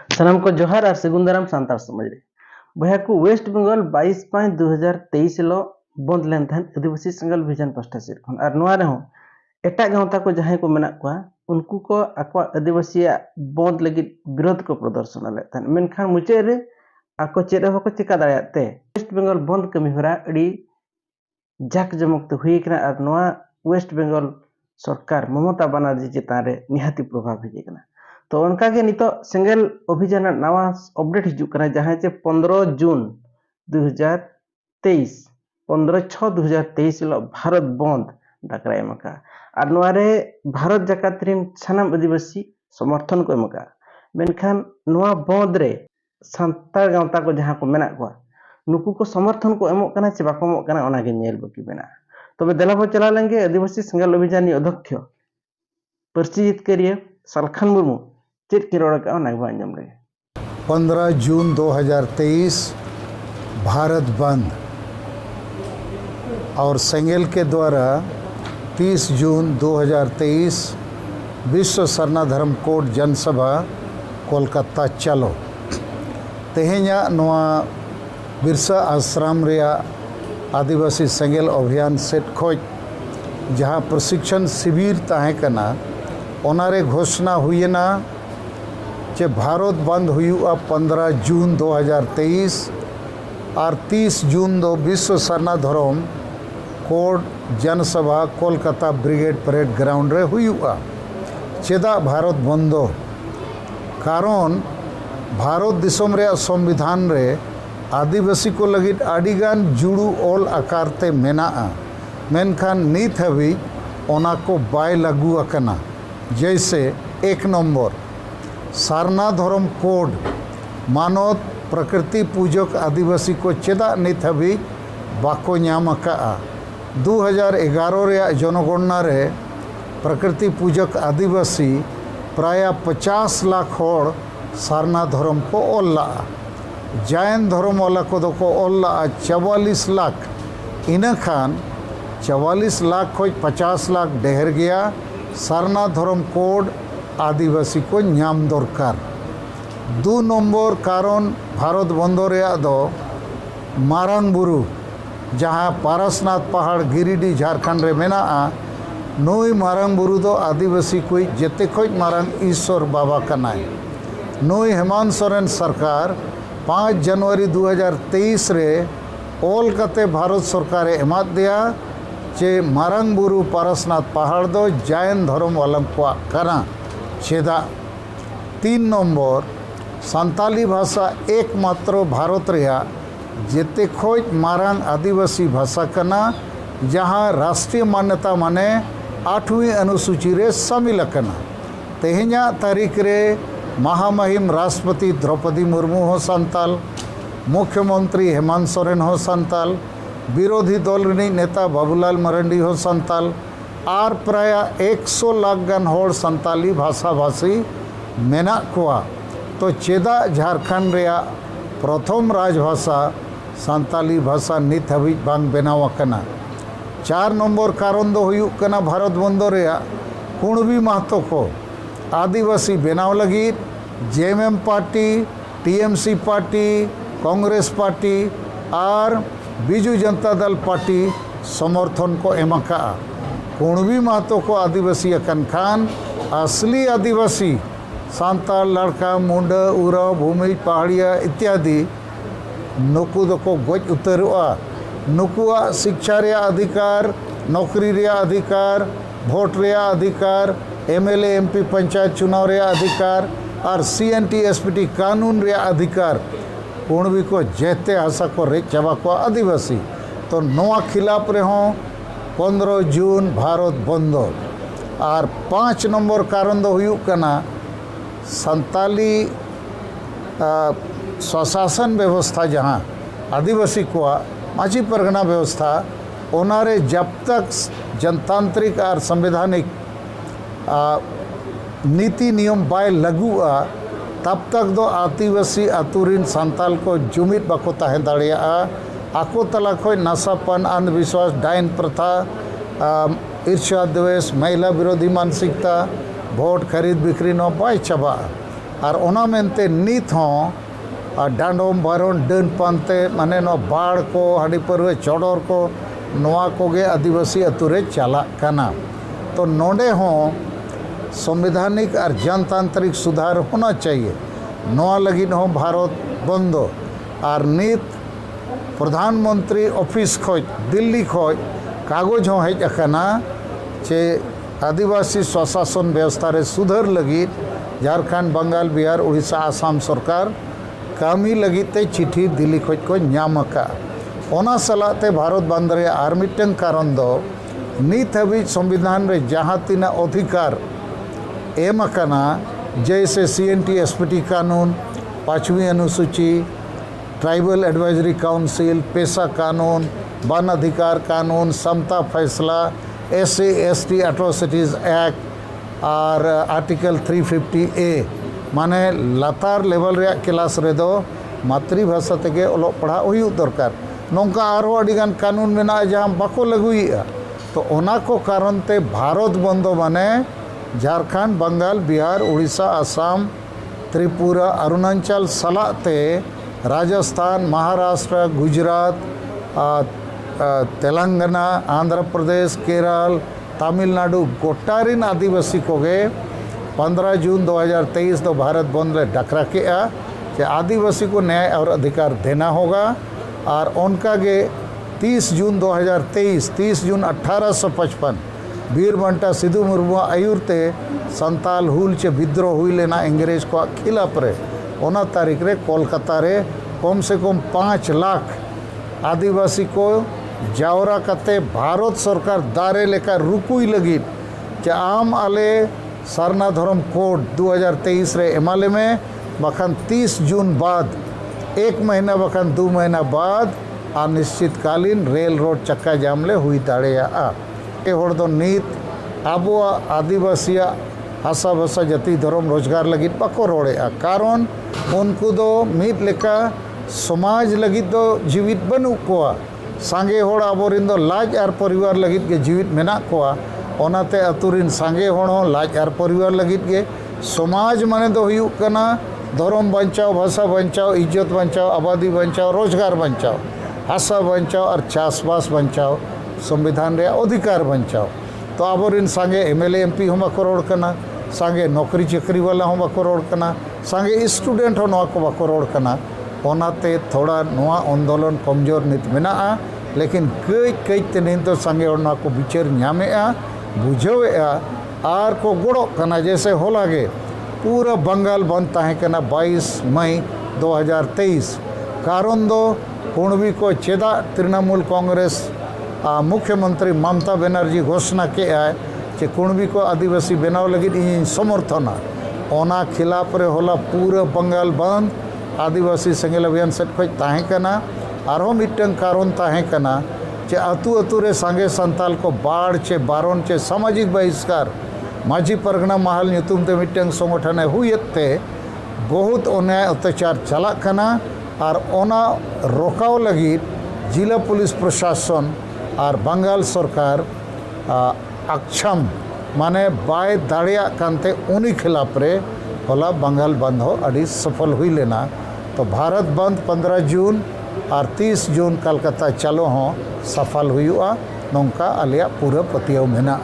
सानाम को जोहार और सेगुन दाराम सान्ताड़ समाज रे बया को वेस्ट बेंगल 22/5/2023 हिलो बंद लेन थान आदिवासी संगल विजन पास्टा सेट खन और नोआ रे हो एटा गांवता को जहां को मेना को उनको को आको आदिवासी बंद लगी विरोध को प्रदर्शन ले थान मेनखान मुचे रे आको चेरे हो को चिका दायाते वेस्ट बेंगल बंद कमी होरा अड़ी जाक जमक तो हुई कना और नोआ वेस्ट बेंगल सरकार ममता बनर्जी चितान रे निहाती प्रभाव हिजे कना तो उनका के नितो सिंगल अभियान नवा अपडेट हिजू कना जहां चे 15 जून 2023 15/6/2023 लो भारत बंद डाकरा एमका और नोआरे भारत जाकात रिन सानाम आदिवासी समर्थन को एमका मेनखान नोआ बंद रे सांतार गांवता को जहां को मेना को नुकु को समर्थन को एमक कना चे बाको एमक कना ओना गे नेल बकी बेना तबे देला बो चला लेंगे आदिवासी सिंगल अभियान अध्यक्ष पर्ची जितकरिए सलखान मुर्मू चेत की रोड का नागवा अंजम रे 15 जून 2023 भारत बंद और सेंगेल के द्वारा 30 जून 2023 विश्व सरना धर्म कोड जनसभा कोलकाता चलो तेहेኛ नोआ बिरसा आश्रम रिया आदिवासी सेंगेल अभियान सेट खोज जहाँ प्रशिक्षण शिविर ताहे कना ओनारे घोषणा हुईना जे भारत बंद हुआ 15 जून 2023 और 30 जून दो विश्व सरना धर्म कोड जनसभा कोलकाता ब्रिगेड परेड ग्राउंड रे हुआ चेदा भारत बंदो कारण भारत दिसम रे संविधान रे आदिवासी को लगित आडिगान जुड़ू ऑल आकारते मेना मेनखान नित हबी ओना को बाय लागू अकना जैसे 1 नंबर सारना धर्म कोड मानव प्रकृति पूजक आदिवासी को चेदा नित हबी बाको नाम का 2011 रे जनगणना रे प्रकृति पूजक आदिवासी प्राय 50 लाख होड़ सारना धर्म को ओल्ला जैन धर्म वाला को ओल्ला 44 लाख इना खान 44 लाख खोज 50 लाख ढेर गया सारना धर्म कोड आदिवासी को नाम दरकार 2 नंबर कारण भारत बंदो रे दो मारांग बुरु जहाँ पारसनाथ पहाड़ गिरिडी झारखंड रे मेना नई मारांग बुरु दो आदिवासी को जेते खोज मारांग ईश्वर बाबा कनाय नई हेमंत सोरेन सरकार 5 जनवरी 2023 रे ऑल कते भारत सरकार एमा दिया जे मारांग बुरु पारसनाथ पहाड़ दो जैन धर्म वाला को करा चेदा 3 नंबर संताली भाषा एकमात्र भारत रिया जेते खोज मारांग आदिवासी भाषा कना जहाँ राष्ट्रीय मान्यता माने 8वीं अनुसूची रे शामिल कना तेहेኛ तारीख रे महामहिम राष्ट्रपति द्रौपदी मुर्मू हो संताल मुख्यमंत्री हेमंत सोरेन हो संताल विरोधी दल रिनी नेता बाबूलाल मरंडी हो संताल और प्राय 100 लाख गान होड़ संताली भाषा भाषी मेना कोआ तो चेदा झारखंड रिया प्रथम राजभाषा संताली भाषा नित हबी बांग बेनाव कना 4 नंबर कारण दो हुयुग कना भारत बंदो रिया कुणबी महतो को आदिवासी बेनाव लगी JMM party TMC party Congress party और बिजू जनता दल पार्टी समर्थन को एमका कुणबी महतो को आदिवासी अकन खान असली आदिवासी सांताल लड़का मुंडा उरा भूमि पहाड़िया इत्यादि नुकु दको गज उतरुआ नुकुआ शिक्षा रे अधिकार नौकरी रे अधिकार वोट रे अधिकार एमएलए एमपी पंचायत चुनाव रे अधिकार और सीएनटी एसपीटी कानून रे अधिकार कुणबी को जेते आशा को रे चाबा को आदिवासी तो नोआ खिलाफ रे हो 15 जून भारत बंद और 5 नंबर कारण दो हुयुग कना संताली स्वशासन व्यवस्था जहाँ आदिवासी को माझी परगना व्यवस्था ओनारे जब तक जनतांत्रिक और संवैधानिक नीति नियम बाय लगुआ तब तक दो आदिवासी आतुरिन संताल को जुमित बाको ताहे दाड़िया आको तला खोज नासापन अंधविश्वास डाइन प्रथा ईर्ष्या द्वेष महिला विरोधी मानसिकता भोट खरीद बिक्री न बाय चाबा और ओना मेनते नित हों डांडोम बारोन डन पानते माने नो बाढ़ को हाड़ी परवे चौड़र को नोआ कोगे आदिवासी अतुरे चला कना। तो नोडे हों संवैधानिक और जनतांत्रिक सुधार होना चाहिए। नोआ लगी हों भारत बंद और नित प्रधानमंत्री ऑफिस खोज दिल्ली खोज कागज हों हेज अकना चे आदिवासी स्वशासन व्यवस्था रे सुधार लगी झारखंड बंगाल बिहार उड़ीसा आसाम सरकार कामी लगिते चिट्ठी दिल्ली खोज को नाम का। ओना सलाते भारत बंद रे आर मिटन कारण दो नित हबी संविधान रे जहाँ तीना अधिकार एम अकना जैसे CNT SPT कानून 5वीं अनुसूची ट्राइबल एडवाइजरी काउंसिल पेशा कानून वन अधिकार कानून समता फैसला SC ST एट्रोसिटीज़ एक्ट और आर्टिकल 350A माने लातार लेवल रे क्लास रे दो मातृभाषा तेगे ओलोग पढ़ा हुई दरकार नौका आरो अडिगान कानून मेना जहाँ बाको लगुईआ। तो ओना को कारण ते भारत बंदो माने झारखंड बंगाल बिहार उड़ीसा आसाम त्रिपुरा अरुणाचल सलाते राजस्थान महाराष्ट्र गुजरात तेलंगाना आंध्र प्रदेश केरल तमिलनाडु गोटारिन आदिवासी कोगे 15 जून 2023 तो भारत बंद ले डकरा किया कि आदिवासी को न्याय और अधिकार देना होगा। और उनका के 30 जून 2023 30 जून 1855 वीर बंटा सिद्धू मुर्मू आयुरते संताल हुल चे विद्रोह हुई लेना इंग्रेज को खिलाफ रे ओना तारीख रे कोलकाता रे कम से कम 5 लाख आदिवासी को जावरा कते भारत सरकार दारे लेकर रुकुई लगी कि आम आले सरना धर्म कोड 2023 रे एमाले में बखान 30 जून बाद 1 महीना बखान 2 महीना बाद अनिश्चितकालीन रेल रोड चक्का जाम ले हुई दाड़ेया होड़ दो नीत आबो आदिवासी हासा भाषा जाति धर्म रोजगार लगी बाको रोड़ेआ कारण उनको दो मीत लेका समाज लगी दो जीवित बनू कोआ सांगे होड़ आबोरिन दो लाज और परिवार लगी के जीवित मेना कोआ ओनाते अतुरिन सांगे होड़ हो लाज और परिवार लगी के समाज माने दो हुयु कना धर्म बचाओ भाषा बचाओ इज्जत बचाओ आबादी बचाओ रोजगार बचाओ हासा बचाओ और चाषबास बचाओ संविधान रे अधिकार बचाओ। तो आबोरिन सांगे MLA MP हम बाको रोड़ कना सांगे नौकरी चाकरी वाला हम बाको रोड़ कना सांगे स्टूडेंट हो नवा को बाको रोड़ कना ओनाते थोड़ा नवा आंदोलन कमजोर नित मेना लेकिन कई कई तेन तो सांगे और को विचार नामेआ बुझावेआ आर को गड़ो कना जैसे होलागे पूरा बंगाल बंद ताहे कना 22 मई 2023 कारण दो कुणबी को चेदा तृणमूल कांग्रेस मुख्यमंत्री ममता बनर्जी घोषणा के कि कुणबी को आदिवासी बनाव लगी इन समर्थन ओना खिलाफ रे होला पूरा बंगाल बंद आदिवासी सेंगेल अभियान सेट खोज ताहे कना आरो मिटन कारण ताहे कना चे अतु अतु रे सांगे संताल को बाढ़ चे बारोन चे सामाजिक बहिष्कार माझी परगना महल नुतुम ते मिटन संगठन हुईते बहुत अन्याय अत्याचार चला कना और ओना रोकाव लगी जिला पुलिस प्रशासन और बंगाल सरकार अक्षम माने बाय दाड़िया कानते उन्हीं खिलाफ रे होला बंगाल बंद हो अड़ी सफल हुई लेना। तो भारत बंद 15 जून और 30 जून कलकत्ता चलो हो सफल हुआ नौका आलिया पूरा पतियाव मेना।